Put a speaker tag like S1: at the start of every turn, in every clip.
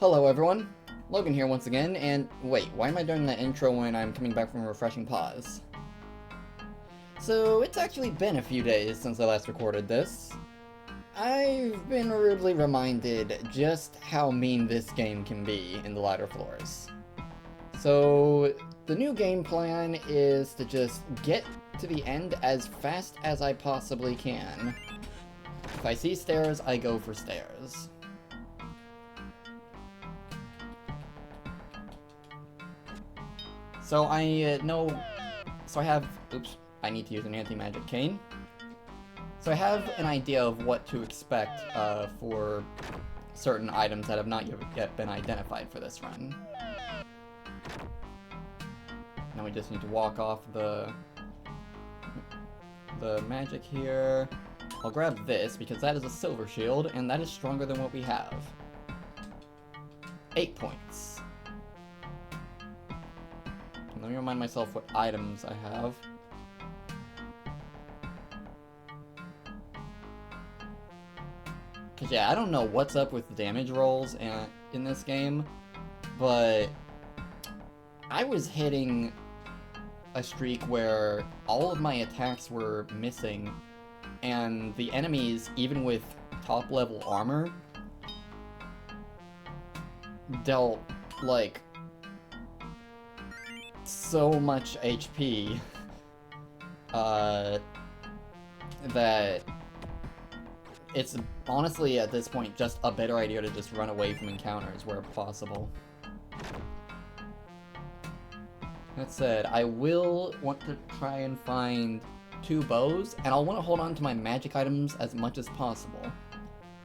S1: Hello everyone, Logan here once again, and wait, why am I doing that intro when I'm coming back from a refreshing pause? So, it's actually been a few days since I last recorded this. I've been rudely reminded just how mean this game can be in the latter floors. So, the new game plan is to just get to the end as fast as I possibly can. If I see stairs, I go for stairs. So I I need to use an anti-magic cane. So I have an idea of what to expect for certain items that have not yet been identified for this run. Now we just need to walk off the magic here. I'll grab this because that is a silver shield and that is stronger than what we have. 8 points. Let me remind myself what items I have. Cause yeah, I don't know what's up with the damage rolls in this game, but I was hitting a streak where all of my attacks were missing, and the enemies, even with top level armor, dealt like so much HP that it's honestly at this point just a better idea to just run away from encounters where possible. That said, I will want to try and find 2 bows, and I'll want to hold on to my magic items as much as possible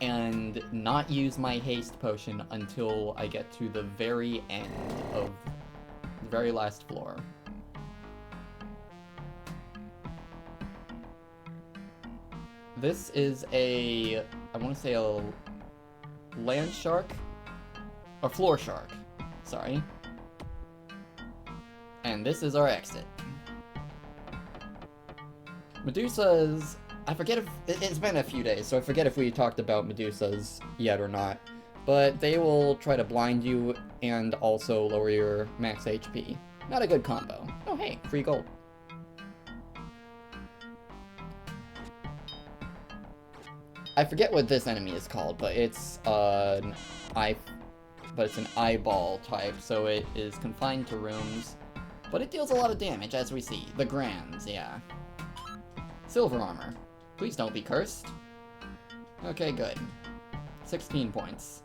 S1: and not use my haste potion until I get to the very end of the very last floor. This is I want to say a land shark? A floor shark, sorry. And this is our exit. Medusas, I forget if, it's been a few days, so I forget if we talked about Medusas yet or not. But they will try to blind you and also lower your max HP. Not a good combo. Oh hey, free gold. I forget what this enemy is called, but it's an eyeball type, so it is confined to rooms. But it deals a lot of damage, as we see. The Grands, yeah. Silver armor. Please don't be cursed. Okay, good. 16 points.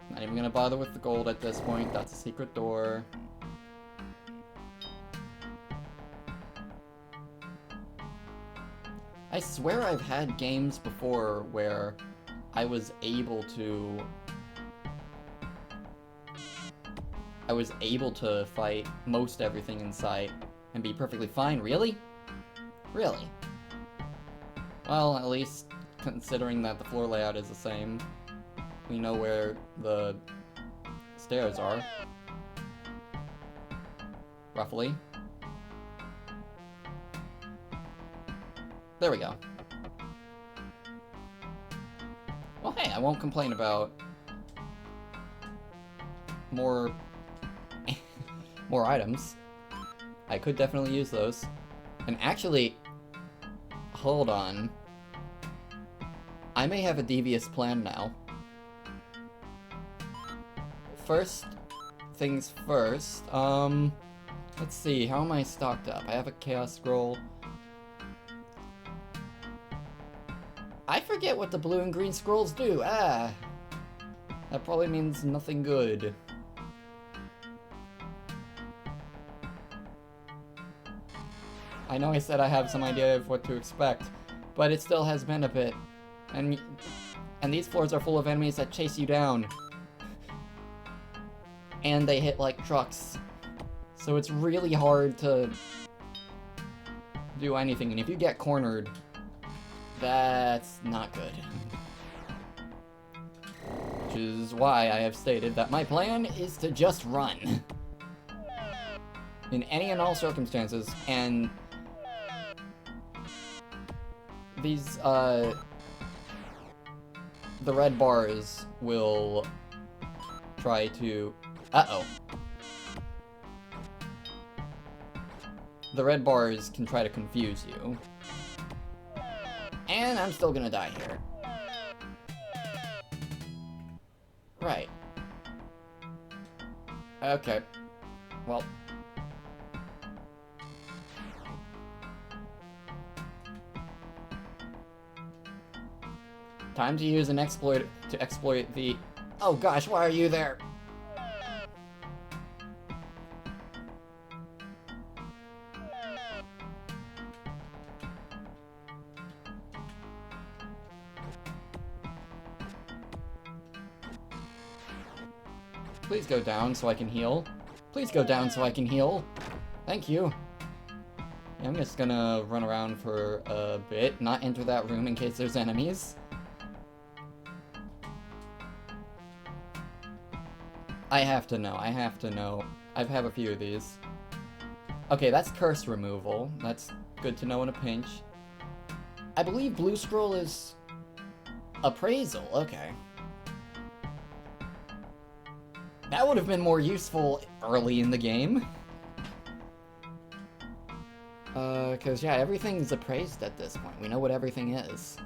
S1: Not even gonna bother with the gold at this point, that's a secret door. I swear I've had games before where I was able to fight most everything in sight and be perfectly fine. Really? Really? Well, at least considering that the floor layout is the same, we know where the stairs are. Roughly. There we go. Well, hey, I won't complain about more items. I could definitely use those. And actually, hold on. I may have a devious plan now. First things first, let's see, how am I stocked up? I have a Chaos Scroll. I forget what the blue and green scrolls do, that probably means nothing good. I know I said I have some idea of what to expect, but it still has been a bit. And these floors are full of enemies that chase you down. And they hit like trucks. So it's really hard to do anything, and if you get cornered, that's not good. Which is why I have stated that my plan is to just run. In any and all circumstances, and these the red bars will try to... Uh-oh. The red bars can try to confuse you. And I'm still gonna die here. Right. Okay. Well. Time to use an exploit to exploit the... Oh gosh, why are you there? Please go down so I can heal. Please go down so I can heal. Thank you. Yeah, I'm just gonna run around for a bit, not enter that room in case there's enemies. I have to know, I have to know. I've had a few of these. Okay, that's curse removal. That's good to know in a pinch. I believe blue scroll is appraisal, okay. That would have been more useful early in the game. Cause yeah, everything's appraised at this point. We know what everything is.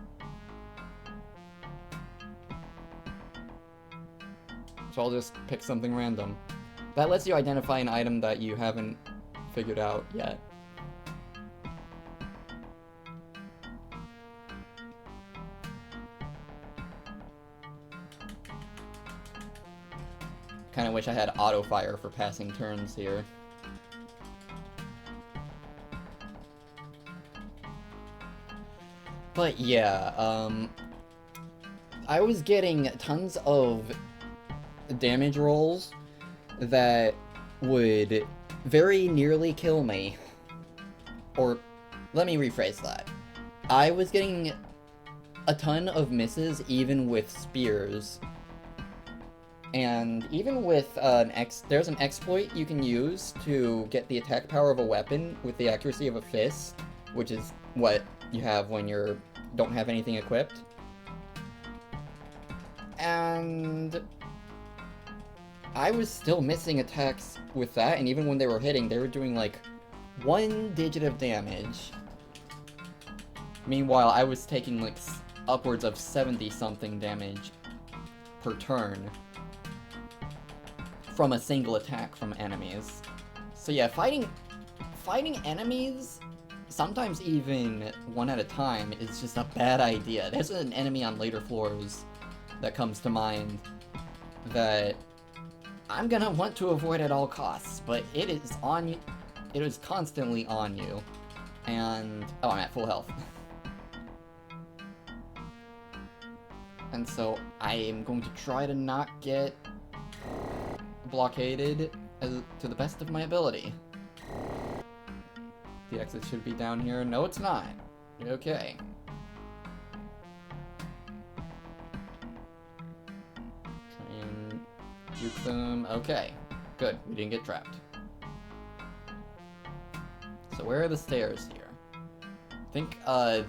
S1: So I'll just pick something random. That lets you identify an item that you haven't figured out yet. Kinda wish I had auto fire for passing turns here. But yeah, I was getting tons of damage rolls that would very nearly kill me. Or, let me rephrase that. I was getting a ton of misses even with spears. And even with there's an exploit you can use to get the attack power of a weapon with the accuracy of a fist, which is what you have when you don't have anything equipped. And I was still missing attacks with that, and even when they were hitting, they were doing like 1 digit of damage. Meanwhile, I was taking like upwards of 70-something damage per turn from a single attack from enemies. So yeah, fighting enemies, sometimes even one at a time, is just a bad idea. There's an enemy on later floors that comes to mind that I'm gonna want to avoid at all costs, but it is on you. It is constantly on you. And oh, I'm at full health. And so I am going to try to not get blockaded to the best of my ability. The exit should be down here. No, it's not. Okay. Try and juke them. Okay. Good. We didn't get trapped. So where are the stairs here? I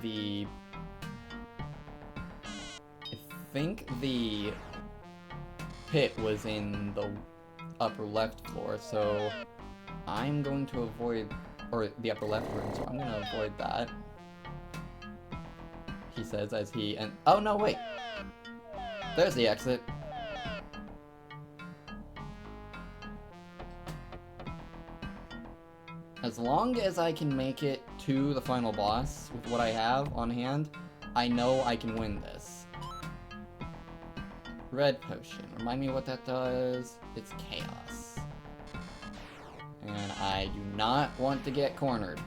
S1: think the pit was in the upper left floor, so I'm going to avoid, or the upper left room, so I'm going to avoid that. He says as he, and oh no, wait! There's the exit. As long as I can make it to the final boss with what I have on hand, I know I can win this. Red potion. Remind me what that does. It's chaos. And I do not want to get cornered.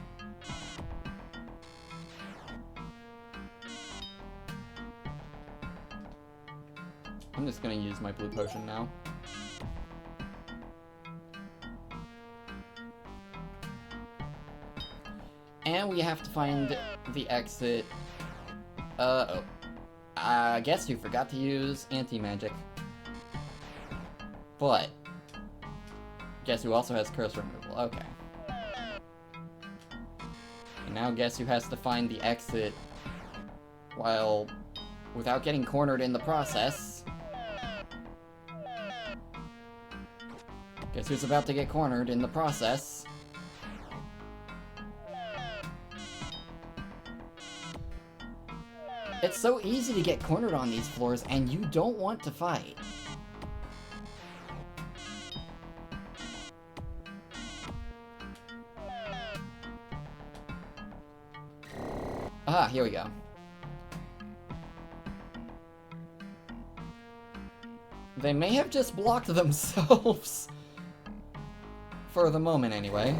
S1: I'm just gonna use my blue potion now. And we have to find the exit. Uh-oh. I guess you forgot to use anti-magic. But guess who also has curse removal? Okay. And now guess who has to find the exit while without getting cornered in the process. Guess who's about to get cornered in the process? It's so easy to get cornered on these floors, and you don't want to fight. Ah, here we go. They may have just blocked themselves. For the moment, anyway.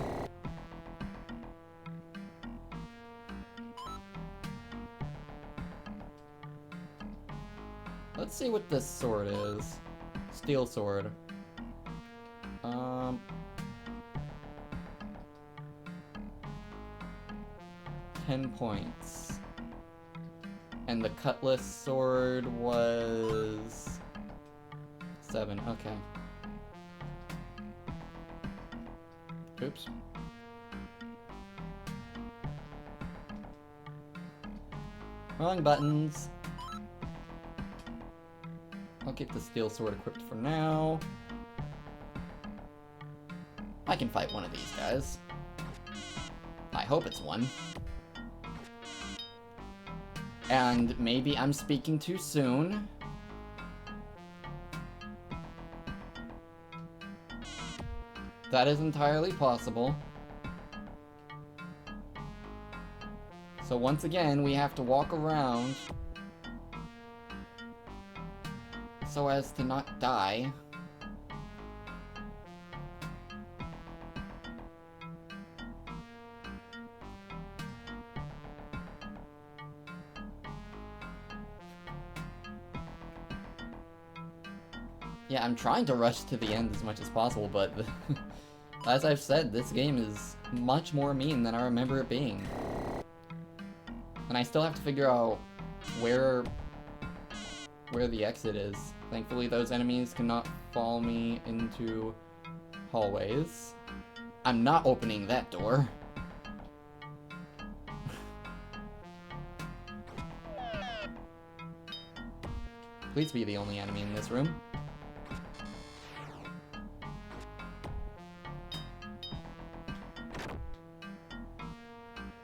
S1: Let's see what this sword is. Steel sword. 10 points. And the cutlass sword was 7, okay. Oops. Wrong buttons. I'll keep the steel sword equipped for now. I can fight one of these guys. I hope it's one. And maybe I'm speaking too soon. That is entirely possible. So once again, we have to walk around so as to not die. Yeah, I'm trying to rush to the end as much as possible, but as I've said, this game is much more mean than I remember it being. And I still have to figure out where the exit is. Thankfully, those enemies cannot follow me into hallways. I'm not opening that door. Please be the only enemy in this room.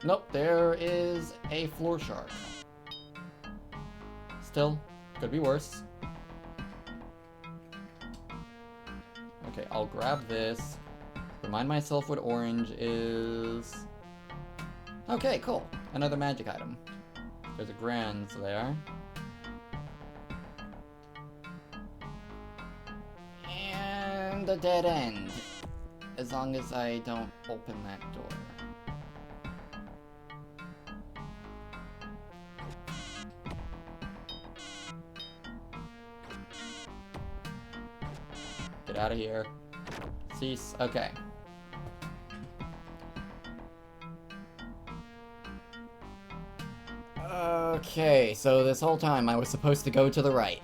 S1: Nope, there is a floor shark. Still, could be worse. Okay, I'll grab this. Remind myself what orange is. Okay, cool. Another magic item. There's a Grands there. And a dead end. As long as I don't open that door. Get out of here. Cease. Okay. Okay, so this whole time I was supposed to go to the right.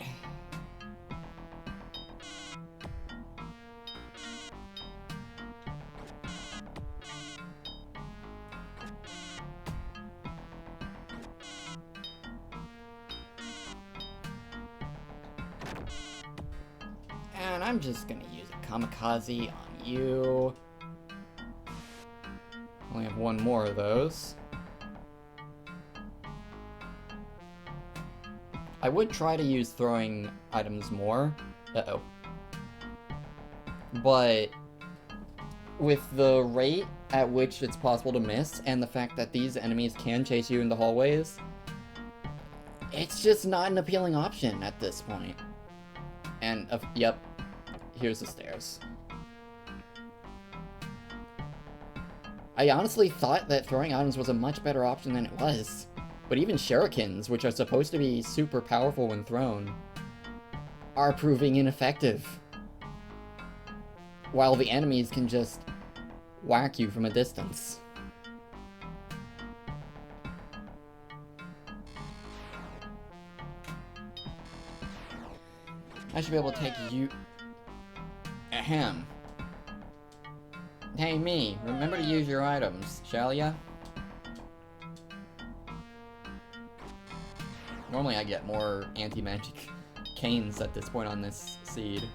S1: And I'm just gonna use a kamikaze on you. Only have one more of those. I would try to use throwing items more. Uh-oh. But with the rate at which it's possible to miss, and the fact that these enemies can chase you in the hallways, it's just not an appealing option at this point. And, yep, here's the stairs. I honestly thought that throwing items was a much better option than it was. But even shurikens, which are supposed to be super powerful when thrown, are proving ineffective. While the enemies can just whack you from a distance. I should be able to take you... Ahem. Hey me, remember to use your items, shall ya? Normally I get more anti-magic canes at this point on this seed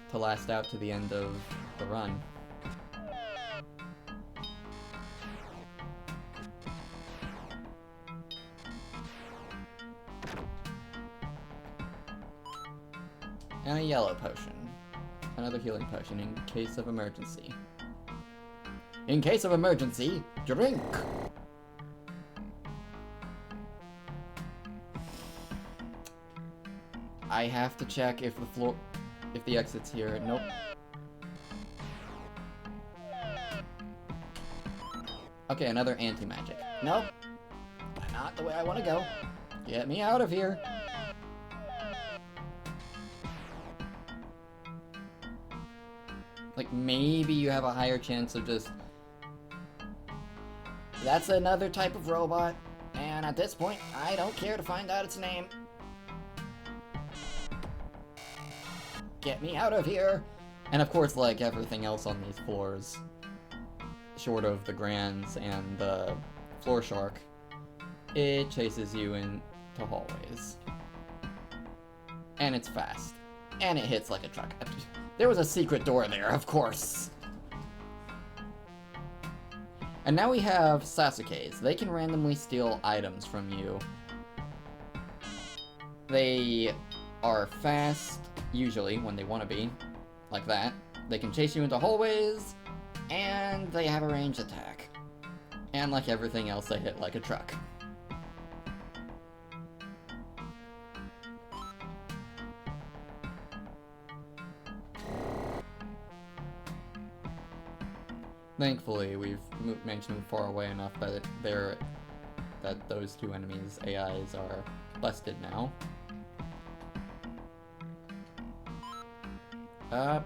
S1: to last out to the end of the run. And a yellow potion. Another healing potion in case of emergency. In case of emergency, drink! I have to check if the exit's here. Nope. Okay, another anti-magic. Nope. Not the way I want to go. Get me out of here. Like, maybe you have a higher chance of just... That's another type of robot, and at this point, I don't care to find out its name. Get me out of here! And of course, like everything else on these floors, short of the Grands and the Floor Shark, it chases you into hallways. And it's fast. And it hits like a truck. There was a secret door there, of course. And now we have Sasuke's. They can randomly steal items from you. They are fast, usually, when they want to be. Like that. They can chase you into hallways, and they have a ranged attack. And like everything else, they hit like a truck. Thankfully, we've managed to move far away enough that those two enemies' AIs are busted now. How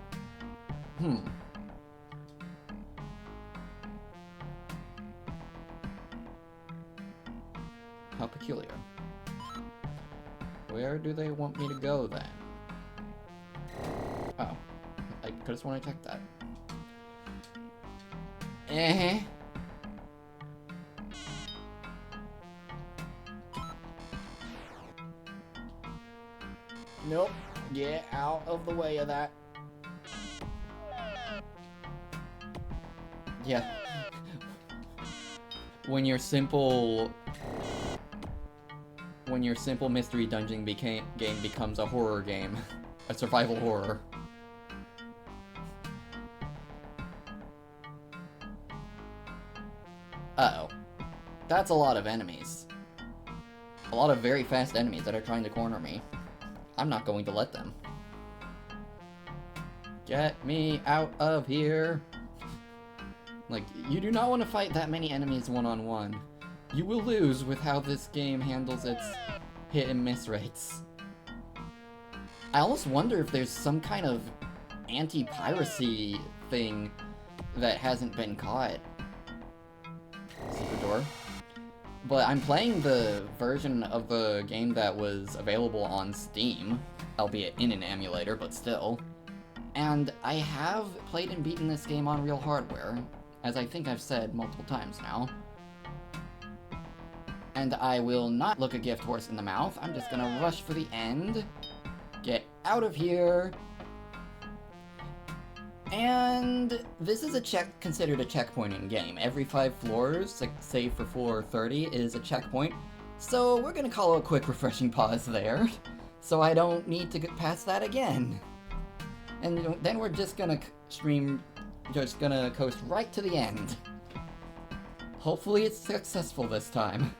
S1: peculiar. Where do they want me to go then? Oh, I could've sworn I checked that. Nope. Get out of the way of that. Yeah. When your simple mystery dungeon game becomes a horror game, a survival horror. Uh-oh. That's a lot of enemies. A lot of very fast enemies that are trying to corner me. I'm not going to let them. Get me out of here. Like, you do not want to fight that many enemies one-on-one. You will lose with how this game handles its hit and miss rates. I almost wonder if there's some kind of anti-piracy thing that hasn't been caught. Secret door. But I'm playing the version of the game that was available on Steam, albeit in an emulator, but still. And I have played and beaten this game on real hardware, as I think I've said multiple times now. And I will not look a gift horse in the mouth. I'm just gonna rush for the end. Get out of here. And this is considered a checkpoint in game. Every 5 floors, save for floor 30, is a checkpoint. So we're gonna call a quick refreshing pause there, so I don't need to get past that again. And then we're just gonna coast right to the end. Hopefully it's successful this time.